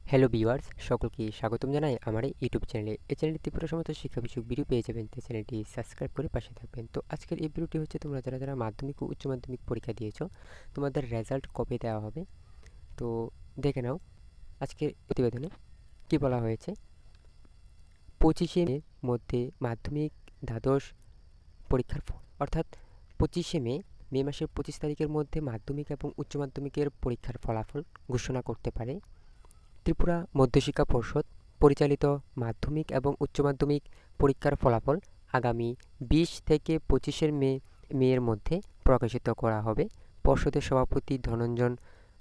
Hello viewers, সকলকে স্বাগতম জানাই আমার এই ইউটিউব চ্যানেলে। এই চ্যানেলে ত্রিপুরা সমস্ত শিক্ষা বিষয়ক ভিডিও পেয়ে যাবেন, তাই চ্যানেলটি সাবস্ক্রাইব করে পাশে থাকবেন। তো আজকের এই ভিডিওটি হচ্ছে তোমরা যারা মাধ্যমিক ও উচ্চ মাধ্যমিক পরীক্ষা দিয়েছো, তোমাদের রেজাল্ট কবে দেওয়া হবে। তো দেখে নাও আজকের প্রতিবেদনে কি বলা হয়েছে। 25শে মে মধ্যে মাধ্যমিক দ্বাদশ পরীক্ষার ফল, অর্থাৎ 25শে মে মাসের 25 তারিখের মধ্যে মাধ্যমিক এবং উচ্চ মাধ্যমিকের পরীক্ষার ফলাফল ঘোষণা করতে পারে ত্রিপুরা মধ্যশিক্ষা পর্ষদ পরিচালিত। মাধ্যমিক এবং উচ্চ মাধ্যমিক পরীক্ষার ফলাফল আগামী 20 থেকে 25 মে এর মধ্যে প্রকাশিত করা হবে। পর্ষদের সভাপতি ধনঞ্জন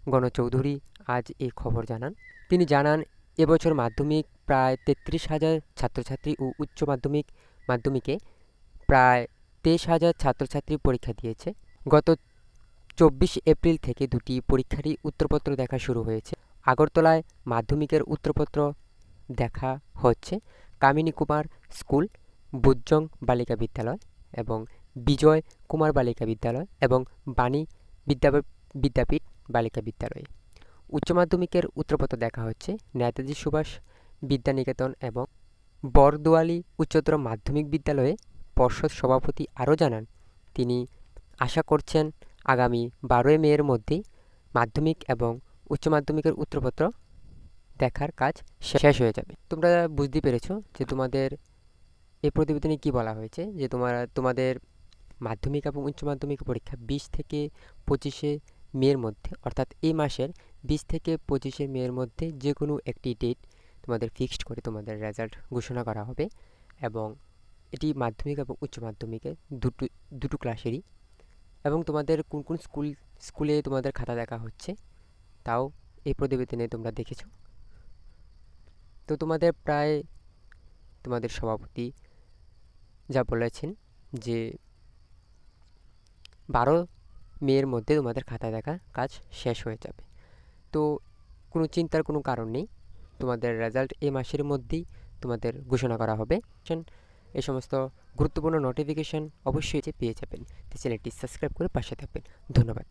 গণচৌধুরী আজ এই খবর জানান। তিনি জানান, এবছর মাধ্যমিক প্রায় 33,000 ছাত্রছাত্রী ও উচ্চ মাধ্যমিকে প্রায় 23,000 ছাত্রছাত্রী পরীক্ষা দিয়েছে। গত 24 এপ্রিল থেকে দুটি পরীক্ষারই উত্তরপত্র দেখা শুরু হয়েছে। আগরতলায় মাধ্যমিকের উত্তরপত্র দেখা হচ্ছে কামিনী কুমার স্কুল, বুজ্জং বালিকা বিদ্যালয় এবং বিজয় কুমার বালিকা বিদ্যালয় এবং বাণী বিদ্যাপীঠ বালিকা বিদ্যালয়ে। উচ্চ মাধ্যমিকের উত্তরপত্র দেখা হচ্ছে নেতাজি সুভাষ বিদ্যানিকেতন এবং বরদোয়ালি উচ্চতর মাধ্যমিক বিদ্যালয়ে। পর্ষদ সভাপতি আরও জানান, তিনি আশা করছেন আগামী 12 মে-এর মধ্যেই মাধ্যমিক এবং উচ্চ মাধ্যমিকের উত্তরপত্র দেখার কাজ শেষ হয়ে যাবে। তোমরা বুঝতে পেরেছো যে তোমাদের এই প্রতিবেদনে কি বলা হয়েছে, যে তোমাদের মাধ্যমিক এবং উচ্চ মাধ্যমিক পরীক্ষা 20 থেকে 25শে মে-এর মধ্যে, অর্থাৎ এই মাসের 20 থেকে 25শে মে-এর মধ্যে যে কোনো একটি ডেট তোমাদের ফিক্সড করে তোমাদের রেজাল্ট ঘোষণা করা হবে। এবং এটি মাধ্যমিক এবং উচ্চ মাধ্যমিকের দুটো ক্লাসেরই। এবং তোমাদের কোন কোন স্কুলে তোমাদের খাতা দেখা হচ্ছে তাও এই প্রতিবেদনে তোমরা দেখেছো। তো তোমাদের সভাপতি যা বলেছেন যে 12 মে-এর মধ্যে তোমাদের খাতা দেখা কাজ শেষ হয়ে যাবে। তো কোনো চিন্তার কোনো কারণ নেই, তোমাদের রেজাল্ট এই মাসের মধ্যেই তোমাদের ঘোষণা করা হবে। এই সমস্ত গুরুত্বপূর্ণ নোটিফিকেশন অবশ্যই পেয়ে যাবেন। তো চ্যানেলটি সাবস্ক্রাইব করে পাশে থাকবেন। ধন্যবাদ।